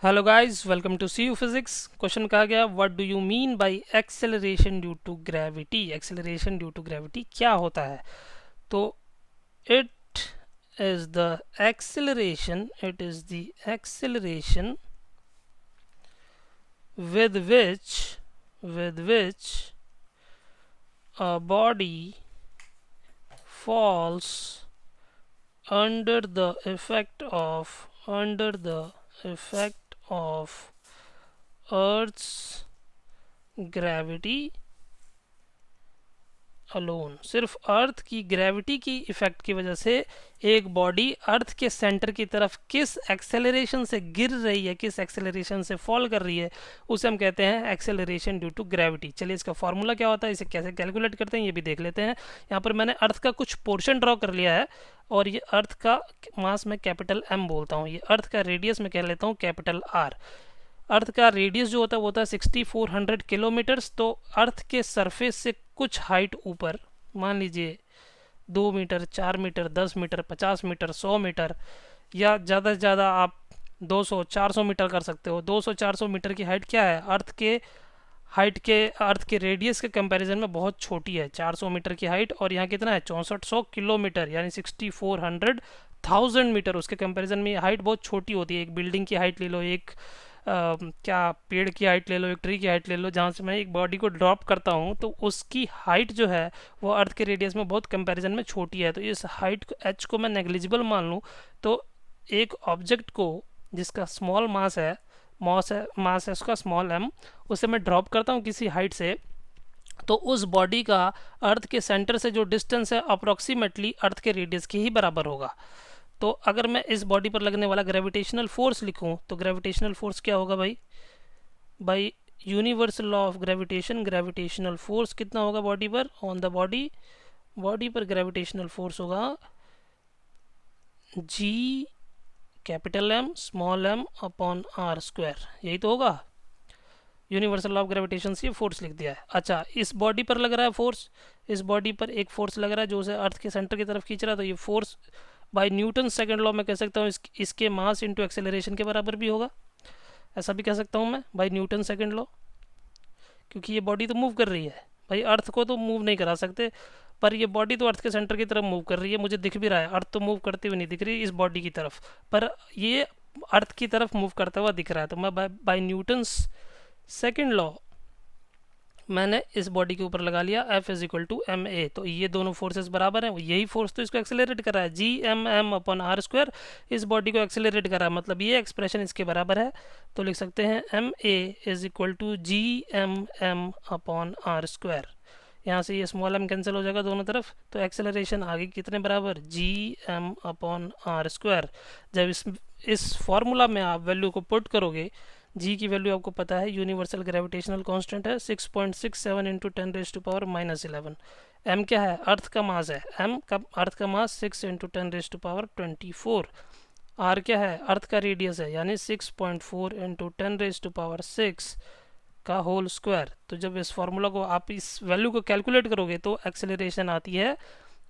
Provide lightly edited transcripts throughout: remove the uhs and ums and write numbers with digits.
Hello guys, welcome to see you physics. Question कहा गया, what do you mean by acceleration due to gravity. Acceleration due to gravity क्या होता है? तो it is the acceleration with which a body falls under the effect of Earth's gravity alone. सिर्फ अर्थ की gravity की effect की वजह से एक बॉडी अर्थ के सेंटर की तरफ किस एक्सेलरेशन से गिर रही है, किस एक्सेलरेशन से फॉल कर रही है, उसे हम कहते हैं एक्सेलरेशन ड्यू टू ग्रेविटी। चलिए, इसका फॉर्मूला क्या होता है, इसे कैसे कैलकुलेट करते हैं ये भी देख लेते हैं। यहाँ पर मैंने अर्थ का कुछ पोर्शन ड्रॉ कर लिया है और ये अर्थ का मास मैं कैपिटल एम बोलता हूँ, ये अर्थ का रेडियस में कह लेता हूँ कैपिटल आर। अर्थ का रेडियस जो होता है वो होता है 6400 किलोमीटर्स। तो अर्थ के सरफेस से कुछ हाइट ऊपर, मान लीजिए 2 metre, 4 metre, 10 metre, 50 metre, 100 metre, या ज़्यादा से ज़्यादा आप 200-400 मीटर कर सकते हो। 200-400 मीटर की हाइट क्या है? अर्थ के रेडियस के कंपैरिजन में बहुत छोटी है, 400 मीटर की हाइट। और यहाँ कितना है? 6400 किलोमीटर, यानी 6400,000 मीटर। उसके कंपैरिजन में हाइट बहुत छोटी होती है। एक बिल्डिंग की हाइट ले लो, एक क्या पेड़ की हाइट ले लो, एक ट्री की हाइट ले लो, जहाँ से मैं एक बॉडी को ड्रॉप करता हूँ तो उसकी हाइट जो है वो अर्थ के रेडियस में बहुत कंपैरिजन में छोटी है। तो इस हाइट एच को मैं नेग्लिजिबल मान लूँ तो एक ऑब्जेक्ट को जिसका स्मॉल मास है उसका स्मॉल एम, उसे मैं ड्रॉप करता हूँ किसी हाइट से, तो उस बॉडी का अर्थ के सेंटर से जो डिस्टेंस है अप्रोक्सीमेटली अर्थ के रेडियस के ही बराबर होगा। तो अगर मैं इस बॉडी पर लगने वाला ग्रेविटेशनल फोर्स लिखूं तो ग्रेविटेशनल फोर्स क्या होगा भाई? By universal law of gravitational force कितना होगा बॉडी पर? ऑन द बॉडी पर ग्रेविटेशनल फोर्स होगा G capital M small m upon are square. यही तो होगा। यूनिवर्सल लॉ ऑफ ग्रेविटेशन से फोर्स लिख दिया है। अच्छा, इस बॉडी पर लग रहा है फोर्स, इस बॉडी पर एक फोर्स लग रहा है जो उसे अर्थ के सेंटर की तरफ खींच रहा है। तो ये force by Newton second law में कह सकता हूँ इसके मास इंटू एक्सेलरेशन के बराबर भी होगा। ऐसा भी कह सकता हूँ मैं बाय न्यूटन सेकंड लॉ, क्योंकि ये बॉडी तो मूव कर रही है भाई। अर्थ को तो मूव नहीं करा सकते, पर ये बॉडी तो अर्थ के सेंटर की तरफ मूव कर रही है, मुझे दिख भी रहा है। अर्थ तो मूव करती हुई नहीं दिख रही इस बॉडी की तरफ, पर ये अर्थ की तरफ मूव करता हुआ दिख रहा है। तो मैं बाय न्यूटन्स सेकंड लॉ मैंने इस बॉडी के ऊपर लगा लिया F is equal to M A. तो ये दोनों फोर्सेस बराबर हैं, यही फोर्स तो इसको एक्सेलरेट कर रहा है, G M M upon R square इस बॉडी को एक्सेलरेट कर रहा है, मतलब ये एक्सप्रेशन इसके बराबर है। तो लिख सकते हैं M A is equal to G M M upon are square. यहाँ से ये स्मॉल एम कैंसिल हो जाएगा दोनों तरफ, तो एक्सेलरेशन आगे कितने बराबर? G M upon are square. जब इस फॉर्मूला में आप वैल्यू को पुट करोगे, जी की वैल्यू आपको पता है, यूनिवर्सल ग्रेविटेशनल कांस्टेंट है 6.67 इंटू 10⁻⁻11। एम क्या है? अर्थ का मास है, एम का अर्थ का मास 6 इंटू 10⁻24। आर क्या है? अर्थ का रेडियस है, यानी 6.4 इंटू 10⁻6 का होल स्क्वायर। तो जब इस फॉर्मूला को आप इस वैल्यू को कैलकुलेट करोगे तो एक्सेलरेशन आती है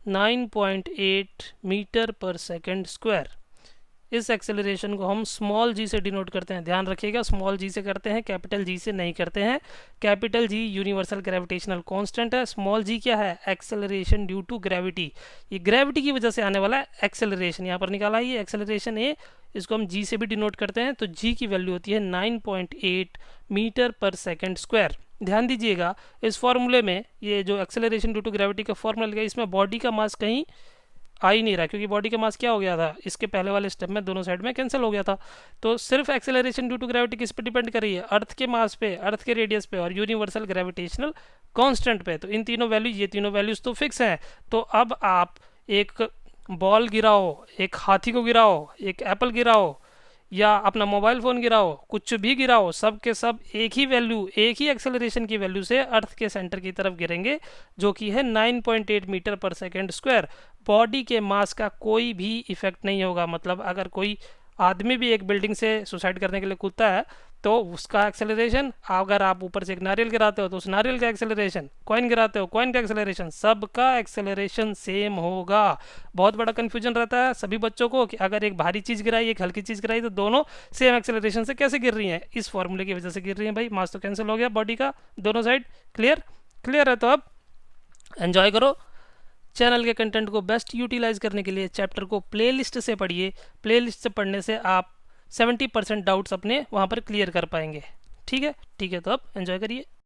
9.8 मीटर पर सेकेंड स्क्वायर। इस एक्सेलरेशन को हम स्मॉल जी से डिनोट करते हैं, ध्यान रखिएगा, स्मॉल जी से करते हैं, कैपिटल जी से नहीं करते हैं। Capital G universal gravitational constant है, स्मॉल जी क्या है? Acceleration due to gravity. ये ग्रेविटी की वजह से आने वाला है एक्सेलरेशन, यहाँ पर निकाला है ये एक्सेलरेशन ए, इसको हम जी से भी डिनोट करते हैं। तो जी की वैल्यू होती है 9.8 मीटर पर सेकेंड स्क्वायर। ध्यान दीजिएगा, इस फॉर्मूले में ये जो एक्सेलरेशन ड्यू टू ग्रेविटी का फॉर्मूला लिखा है, इसमें बॉडी का मास कहीं आ ही नहीं रहा, क्योंकि बॉडी का मास क्या हो गया था, इसके पहले वाले स्टेप में दोनों साइड में कैंसिल हो गया था। तो सिर्फ एक्सेलरेशन ड्यू टू ग्रेविटी किस पे डिपेंड कर रही है? अर्थ के मास पे, अर्थ के रेडियस पे और यूनिवर्सल ग्रेविटेशनल कांस्टेंट पे। तो इन तीनों वैल्यूज, ये तीनों वैल्यूज तो फिक्स हैं। तो अब आप एक बॉल गिराओ, एक हाथी को गिराओ, एक एप्पल गिराओ, या अपना मोबाइल फ़ोन गिराओ, कुछ भी गिराओ, सब के सब एक ही वैल्यू, एक ही एक्सेलरेशन की वैल्यू से अर्थ के सेंटर की तरफ गिरेंगे, जो कि है 9.8 मीटर पर सेकेंड स्क्वायर। बॉडी के मास का कोई भी इफेक्ट नहीं होगा। मतलब अगर कोई आदमी भी एक बिल्डिंग से सुसाइड करने के लिए कूदता है तो उसका एक्सेलरेशन, अगर आप ऊपर से एक नारियल गिराते हो तो उस नारियल का एक्सेलरेशन, कॉइन गिराते हो कॉइन का एक्सेलरेशन, सबका एक्सेलरेशन सेम होगा। बहुत बड़ा कन्फ्यूजन रहता है सभी बच्चों को कि अगर एक भारी चीज़ गिराई एक हल्की चीज़ गिराई तो दोनों सेम एक्सेलरेशन से कैसे गिर रही हैं, इस फॉर्मूले की वजह से गिर रही हैं भाई। मास तो कैंसिल हो गया बॉडी का दोनों साइड। क्लियर क्लियर है तो अब एंजॉय करो। चैनल के कंटेंट को बेस्ट यूटिलाइज करने के लिए चैप्टर को प्लेलिस्ट से पढ़िए। प्लेलिस्ट से पढ़ने से आप 70% डाउट्स अपने वहाँ पर क्लियर कर पाएंगे। ठीक है तो अब एंजॉय करिए।